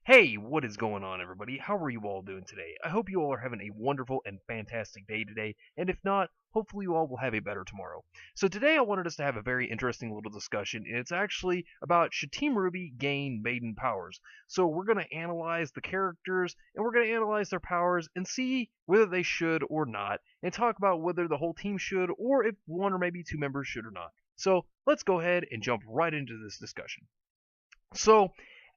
Hey, what is going on, everybody? How are you all doing today? I hope you all are having a wonderful and fantastic day today, and if not, hopefully you all will have a better tomorrow. So today I wanted us to have a very interesting little discussion, and it's actually about should Team RWBY gain Maiden powers. So we're going to analyze the characters, and we're going to analyze their powers, and see whether they should or not, and talk about whether the whole team should, or if one or maybe two members should or not. So let's go ahead and jump right into this discussion. So,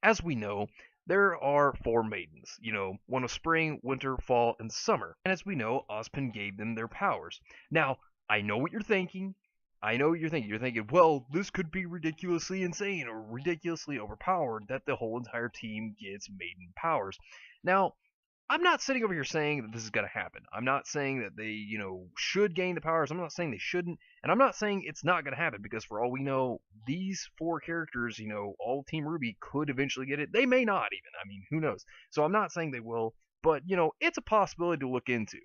as we know, there are four maidens, one of spring, winter, fall, and summer. And as we know, Ozpin gave them their powers. Now, I know what you're thinking. I know what you're thinking. You're thinking, well, this could be ridiculously insane or ridiculously overpowered that the whole entire team gets maiden powers. Now, I'm not sitting over here saying that this is going to happen. I'm not saying that they, should gain the powers. I'm not saying they shouldn't. And I'm not saying it's not going to happen because for all we know, these four characters, all Team RWBY could eventually get it. They may not even. I mean, who knows? So I'm not saying they will, but, it's a possibility to look into.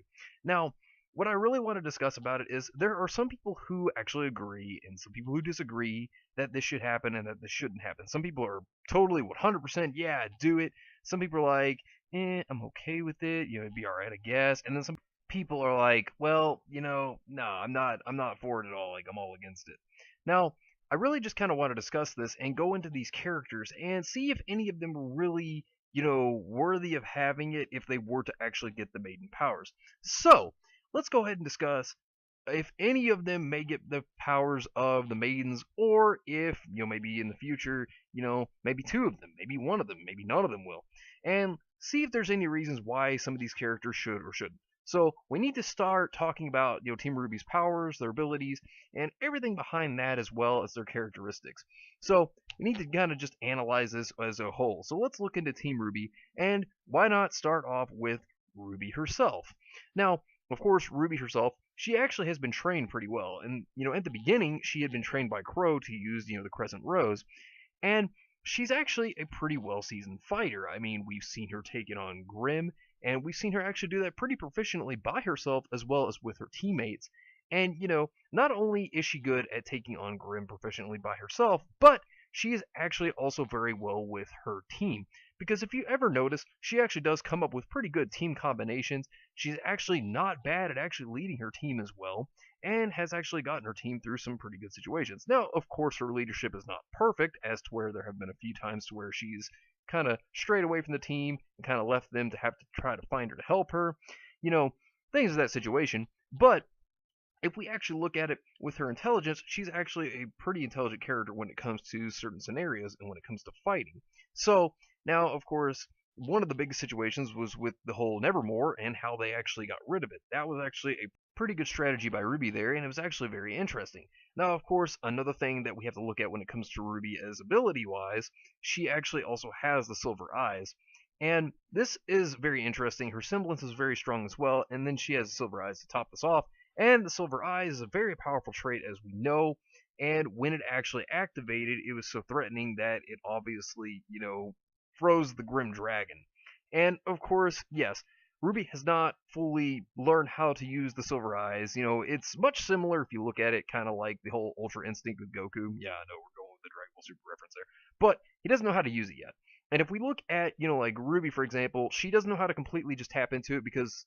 Now, what I really want to discuss about it is there are some people who actually agree and some people who disagree that this should happen and that this shouldn't happen. Some people are totally 100% yeah, do it. Some people are like, I'm okay with it. It'd be all right, I guess. And then some people are like, well, no, I'm not for it at all. Like, I'm all against it. Now, I really just kind of want to discuss this and go into these characters and see if any of them are really, worthy of having it if they were to actually get the maiden powers. So, let's go ahead and discuss if any of them may get the powers of the maidens, or if, maybe in the future, maybe two of them, maybe one of them, maybe none of them will. And see if there's any reasons why some of these characters should or shouldn't. So we need to start talking about Team RWBY's powers, their abilities, and everything behind that as well as their characteristics. So we need to kind of just analyze this as a whole. So let's look into Team RWBY, and why not start off with RWBY herself? Now, of course, RWBY herself, she actually has been trained pretty well. And, at the beginning, she had been trained by Crow to use, the Crescent Rose. And she's actually a pretty well-seasoned fighter. I mean, we've seen her take it on Grimm, and we've seen her actually do that pretty proficiently by herself as well as with her teammates. And, not only is she good at taking on Grimm proficiently by herself, but she is actually also very well with her team. Because if you ever notice, she actually does come up with pretty good team combinations. She's actually not bad at actually leading her team as well, and has actually gotten her team through some pretty good situations. Now, of course, her leadership is not perfect, as to where there have been a few times to where she's kind of strayed away from the team and kind of left them to have to try to find her to help her. Things of that situation. But if we actually look at it with her intelligence, she's actually a pretty intelligent character when it comes to certain scenarios and when it comes to fighting. So, now, of course, one of the biggest situations was with the whole Nevermore and how they actually got rid of it. That was actually a pretty good strategy by RWBY there, and it was actually very interesting. Now, of course, another thing that we have to look at when it comes to RWBY as ability-wise, she actually also has the Silver Eyes. And this is very interesting. Her semblance is very strong as well, and then she has the Silver Eyes to top this off. And the Silver Eyes is a very powerful trait, as we know, and when it actually activated, it was so threatening that it obviously, froze the Grim Dragon. And, of course, yes, RWBY has not fully learned how to use the Silver Eyes. It's much similar if you look at it, kind of like the whole Ultra Instinct with Goku. Yeah, I know we're going with the Dragon Ball Super reference there. But he doesn't know how to use it yet. And if we look at, like RWBY, for example, she doesn't know how to completely just tap into it because,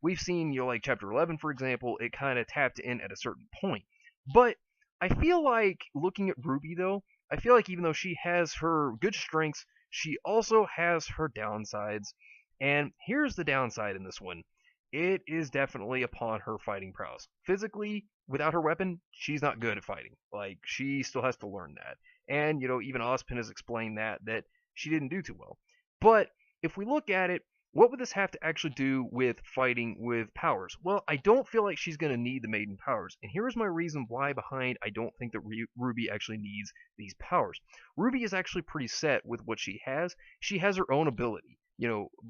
we've seen, like Chapter 11, for example, it kind of tapped in at a certain point. But I feel like, looking at RWBY, though, I feel like even though she has her good strengths, she also has her downsides. And here's the downside in this one. It is definitely upon her fighting prowess. Physically, without her weapon, she's not good at fighting. Like, she still has to learn that. And, even Ozpin has explained that she didn't do too well. But if we look at it, what would this have to actually do with fighting with powers? Well, I don't feel like she's going to need the maiden powers. And here's my reason why behind I don't think that RWBY actually needs these powers. RWBY is actually pretty set with what she has. She has her own ability.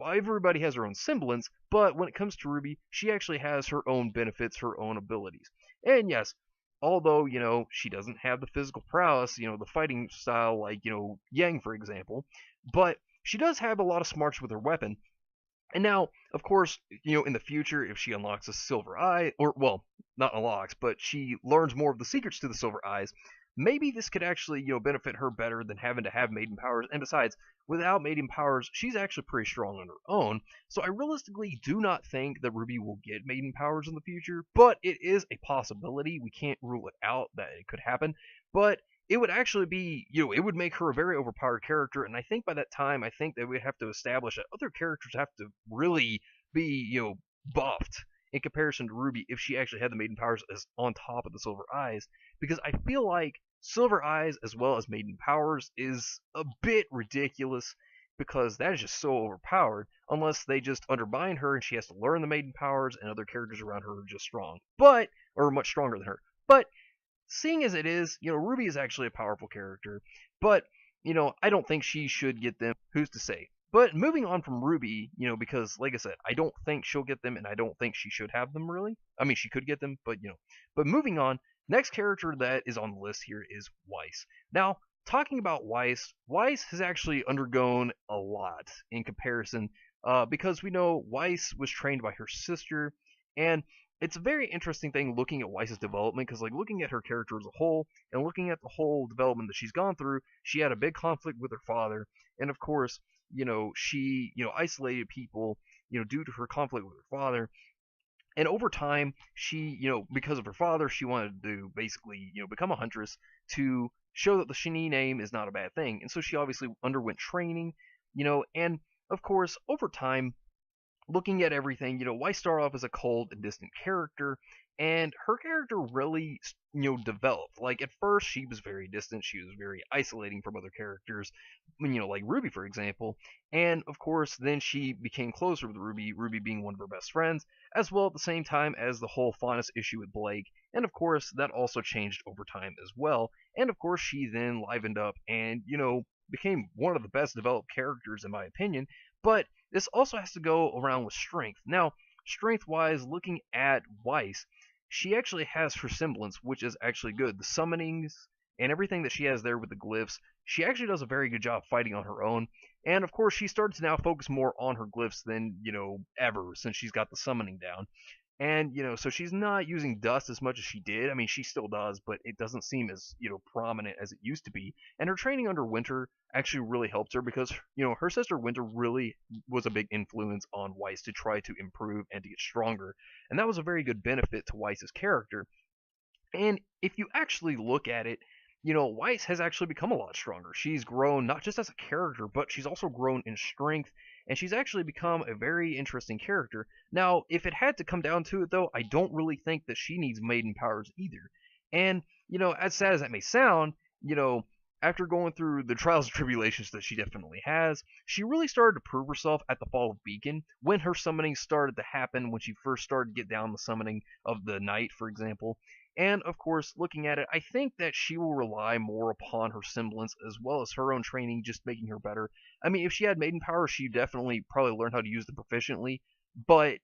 Everybody has her own semblance, but when it comes to RWBY, she actually has her own benefits, her own abilities. And yes, although, she doesn't have the physical prowess, the fighting style like, Yang, for example, but she does have a lot of smarts with her weapon. And now, of course, in the future, if she unlocks a Silver Eye, or, well, not unlocks, but she learns more of the secrets to the Silver Eyes, maybe this could actually, benefit her better than having to have maiden powers. And besides, without maiden powers, she's actually pretty strong on her own. So I realistically do not think that Ruby will get maiden powers in the future, but it is a possibility. We can't rule it out that it could happen. But it would actually be, it would make her a very overpowered character. And I think by that time, I think that we'd have to establish that other characters have to really be, buffed in comparison to Ruby if she actually had the maiden powers as on top of the Silver Eyes, because I feel like Silver Eyes as well as maiden powers is a bit ridiculous because that is just so overpowered unless they just undermine her and she has to learn the maiden powers and other characters around her are just strong, but or much stronger than her. But seeing as it is, Ruby is actually a powerful character, but I don't think she should get them. Who's to say? But moving on from Ruby, because like I said, I don't think she'll get them, and I don't think she should have them really. I mean, she could get them, but But moving on, next character that is on the list here is Weiss. Now, talking about Weiss, Weiss has actually undergone a lot in comparison, because we know Weiss was trained by her sister, and it's a very interesting thing looking at Weiss's development, because like looking at her character as a whole and looking at the whole development that she's gone through, she had a big conflict with her father, and of course, she, isolated people, due to her conflict with her father. And over time, she, because of her father, she wanted to basically, become a huntress to show that the Schnee name is not a bad thing. And so she obviously underwent training, and of course, over time, looking at everything, Weiss started off as a cold and distant character, and her character really, developed. Like at first, she was very distant, she was very isolating from other characters, like Ruby, for example. And of course, then she became closer with Ruby, Ruby being one of her best friends, as well at the same time as the whole fondness issue with Blake. And of course, that also changed over time as well. And of course, she then livened up and, became one of the best developed characters in my opinion. But this also has to go around with strength. Now, strength-wise, looking at Weiss, she actually has her semblance, which is actually good. The summonings and everything that she has there with the glyphs, she actually does a very good job fighting on her own. And of course, she started to now focus more on her glyphs than, ever since she's got the summoning down. And, so she's not using dust as much as she did. I mean, she still does, but it doesn't seem as, prominent as it used to be. And her training under Winter actually really helped her because, her sister Winter really was a big influence on Weiss to try to improve and to get stronger. And that was a very good benefit to Weiss's character. And if you actually look at it, Weiss has actually become a lot stronger. She's grown not just as a character, but she's also grown in strength, and she's actually become a very interesting character. Now, if it had to come down to it, though, I don't really think that she needs maiden powers either. And, as sad as that may sound, after going through the trials and tribulations that she definitely has, she really started to prove herself at the Fall of Beacon, when her summoning started to happen, when she first started to get down the summoning of the Knight, for example. And of course, looking at it, I think that she will rely more upon her semblance as well as her own training, just making her better. I mean, if she had maiden powers, she definitely probably learned how to use them proficiently, but,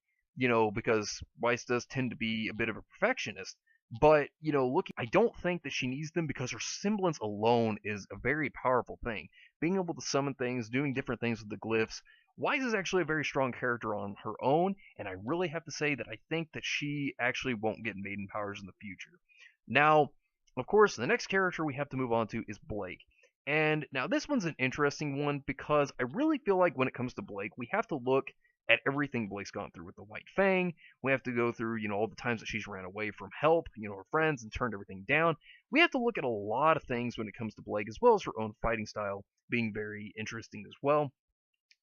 because Weiss does tend to be a bit of a perfectionist. But, looking, I don't think that she needs them because her semblance alone is a very powerful thing. Being able to summon things, doing different things with the glyphs. Weiss is actually a very strong character on her own, and I really have to say that I think that she actually won't get maiden powers in the future. Now, of course, the next character we have to move on to is Blake. And now this one's an interesting one because I really feel like when it comes to Blake, we have to look at everything Blake's gone through with the White Fang. We have to go through, all the times that she's ran away from help, her friends, and turned everything down. We have to look at a lot of things when it comes to Blake, as well as her own fighting style being very interesting as well.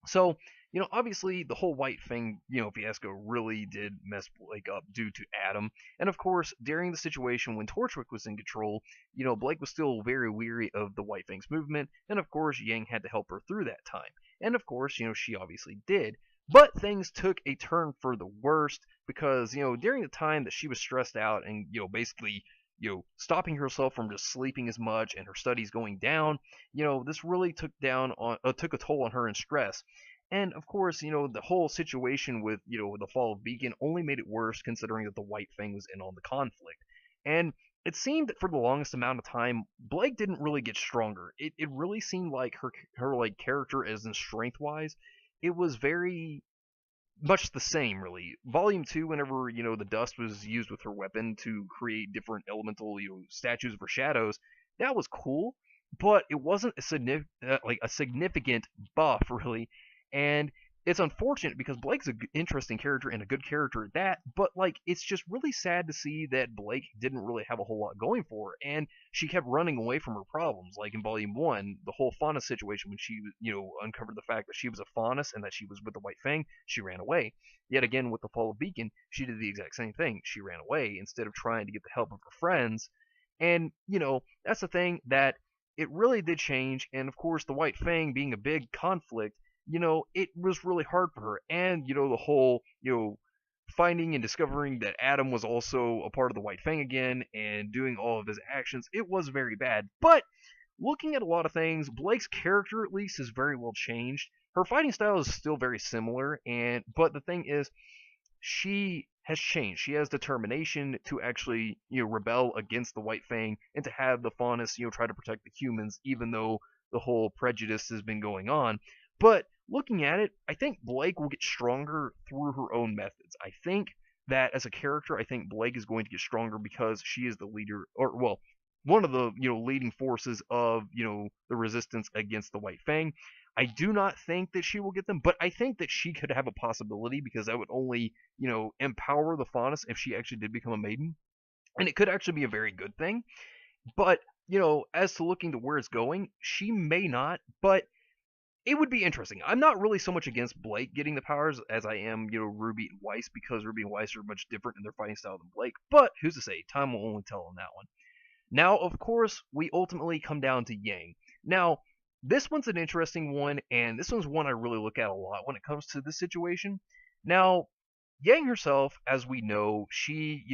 So, obviously the whole White Fang, fiasco really did mess Blake up due to Adam. And of course, during the situation when Torchwick was in control, Blake was still very weary of the White Fang's movement, and of course Yang had to help her through that time. And of course, she obviously did. But things took a turn for the worst because, during the time that she was stressed out and, basically, stopping herself from just sleeping as much and her studies going down, this really took a toll on her in stress. And of course, the whole situation with, the fall of Beacon only made it worse considering that the White Fang was in on the conflict. And it seemed that for the longest amount of time, Blake didn't really get stronger. It really seemed like her like character as in strength wise, it was very much the same, really. Volume 2, whenever, the dust was used with her weapon to create different elemental, statues of her shadows, that was cool, but it wasn't like a significant buff really. And it's unfortunate because Blake's an interesting character and a good character at that, but like it's just really sad to see that Blake didn't really have a whole lot going for her, and she kept running away from her problems. Like in Volume 1, the whole Faunus situation, when she, uncovered the fact that she was a Faunus and that she was with the White Fang, she ran away. Yet again, with the Fall of Beacon, she did the exact same thing. She ran away instead of trying to get the help of her friends. And, that's the thing that it really did change. And of course, the White Fang being a big conflict, it was really hard for her. And, the whole, finding and discovering that Adam was also a part of the White Fang again and doing all of his actions, it was very bad. But looking at a lot of things, Blake's character at least has very well changed. Her fighting style is still very similar, but the thing is, she has changed. She has determination to actually, rebel against the White Fang and to have the Faunus, try to protect the humans, even though the whole prejudice has been going on. But looking at it, I think Blake will get stronger through her own methods. I think that as a character, I think Blake is going to get stronger because she is the leader, or well, one of the leading forces of the resistance against the White Fang. I do not think that she will get them, but I think that she could have a possibility because that would only empower the Faunus if she actually did become a maiden, and it could actually be a very good thing. But as to looking to where it's going, she may not, but it would be interesting. I'm not really so much against Blake getting the powers as I am, Ruby and Weiss, because Ruby and Weiss are much different in their fighting style than Blake. But who's to say? Time will only tell on that one. Now, of course, we ultimately come down to Yang. Now, this one's an interesting one, and this one's one I really look at a lot when it comes to this situation. Now, Yang herself, as we know, she,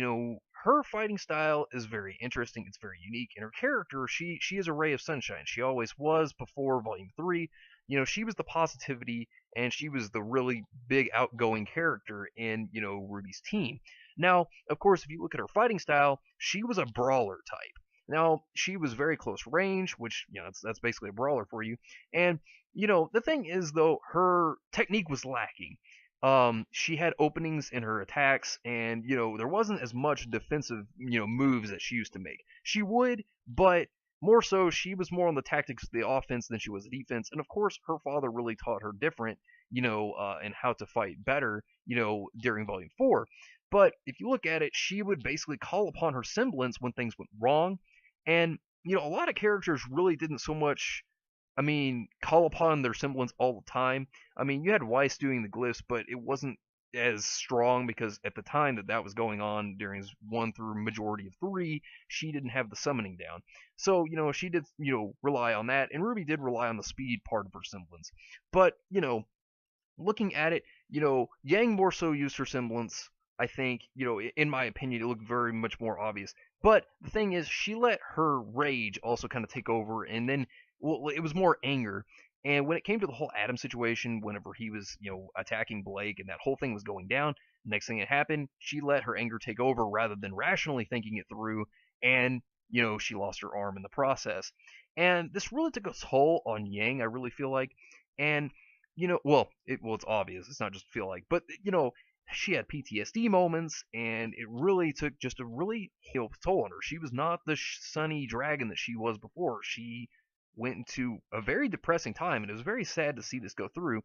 her fighting style is very interesting. It's very unique. And her character, she is a ray of sunshine. She always was before Volume 3. She was the positivity, and she was the really big outgoing character in, Ruby's team. Now, of course, if you look at her fighting style, she was a brawler type. Now, she was very close range, which, that's basically a brawler for you. And, the thing is, though, her technique was lacking. She had openings in her attacks, and, there wasn't as much defensive, moves that she used to make. She would, but more so, she was more on the tactics of the offense than she was the defense. And, of course, her father really taught her different, and how to fight better, during Volume 4. But if you look at it, she would basically call upon her semblance when things went wrong. And, a lot of characters really didn't so much, call upon their semblance all the time. You had Weiss doing the glyphs, but it wasn't as strong because at the time that was going on during 1 through majority of 3, she didn't have the summoning down. So, she did, rely on that, and Ruby did rely on the speed part of her semblance. But, looking at it, Yang more so used her semblance. I think, in my opinion, it looked very much more obvious. But the thing is, she let her rage also kind of take over, and then, well, it was more anger. And when it came to the whole Adam situation, whenever he was, attacking Blake and that whole thing was going down, next thing that happened, she let her anger take over rather than rationally thinking it through, and, she lost her arm in the process. And this really took a toll on Yang, I really feel like. And, it's obvious, it's not just feel like, but, she had PTSD moments, and it really took just a really toll on her. She was not the sunny dragon that she was before. She went into a very depressing time, and it was very sad to see this go through.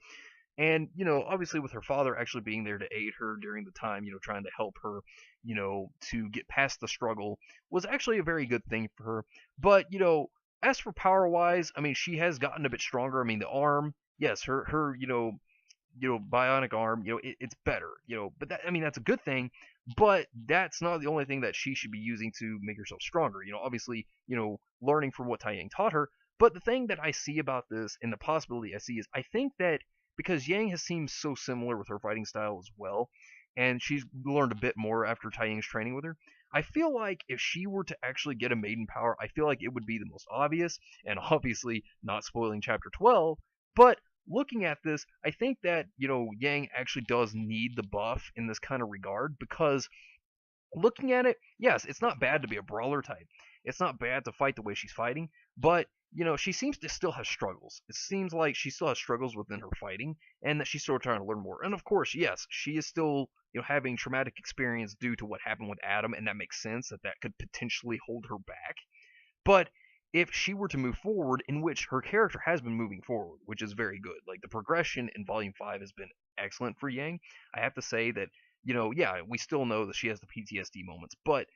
And, obviously with her father actually being there to aid her during the time, trying to help her, to get past the struggle was actually a very good thing for her. But, as for power-wise, she has gotten a bit stronger. The arm, yes, her bionic arm, it's better, but that's a good thing, but that's not the only thing that she should be using to make herself stronger. Obviously, learning from what Tai Yang taught her. But the thing that I see about this, and the possibility I see, is I think that because Yang has seemed so similar with her fighting style as well, and she's learned a bit more after Tai Yang's training with her, I feel like if she were to actually get a maiden power, I feel like it would be the most obvious, and obviously not spoiling chapter 12, but looking at this, I think that, Yang actually does need the buff in this kind of regard, because looking at it, yes, it's not bad to be a brawler type. It's not bad to fight the way she's fighting, but, she seems to still have struggles. It seems like she still has struggles within her fighting, and that she's still trying to learn more. And of course, yes, she is still, having traumatic experience due to what happened with Adam, and that makes sense that could potentially hold her back. But if she were to move forward, in which her character has been moving forward, which is very good. Like the progression in Volume 5 has been excellent for Yang. I have to say that, yeah, we still know that she has the PTSD moments, but,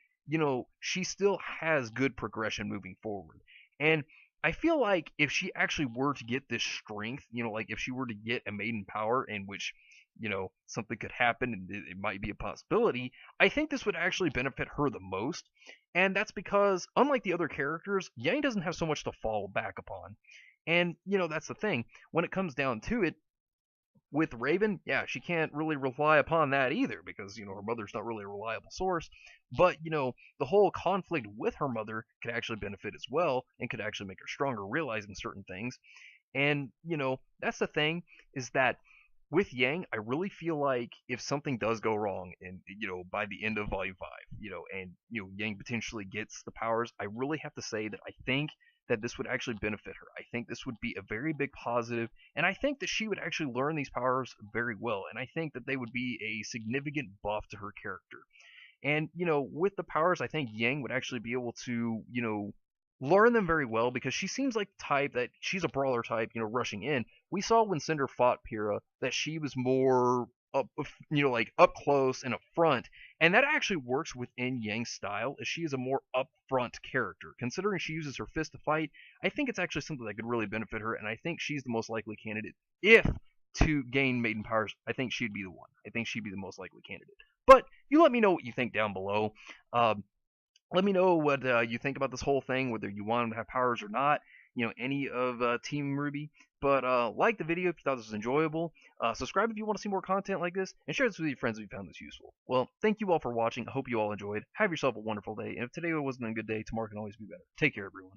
she still has good progression moving forward. And I feel like if she actually were to get this strength, like if she were to get a maiden power in which, something could happen and it might be a possibility, I think this would actually benefit her the most. And that's because, unlike the other characters, Yang doesn't have so much to fall back upon. And, that's the thing. When it comes down to it, with Raven, yeah, she can't really rely upon that either because, her mother's not really a reliable source. But, the whole conflict with her mother could actually benefit as well and could actually make her stronger realizing certain things. And, that's the thing, is that with Yang, I really feel like if something does go wrong and, by the end of Volume 5, and, Yang potentially gets the powers, I really have to say that I think that this would actually benefit her. I think this would be a very big positive, and I think that she would actually learn these powers very well, and I think that they would be a significant buff to her character. And, with the powers, I think Yang would actually be able to, learn them very well because she seems like the type that she's a brawler type, rushing in. We saw when Cinder fought Pyrrha that she was more up, like up close and up front, and that actually works within Yang's style as she is a more upfront character. Considering she uses her fist to fight, I think it's actually something that could really benefit her, and I think she's the most likely candidate if to gain maiden powers. I think she'd be the one. I think she'd be the most likely candidate. But you let me know what you think down below. Let me know what you think about this whole thing, whether you want them to have powers or not, any of Team RWBY. But like the video if you thought this was enjoyable, subscribe if you want to see more content like this, and share this with your friends if you found this useful. Well, thank you all for watching. I hope you all enjoyed. Have yourself a wonderful day, and if today wasn't a good day, tomorrow can always be better. Take care, everyone.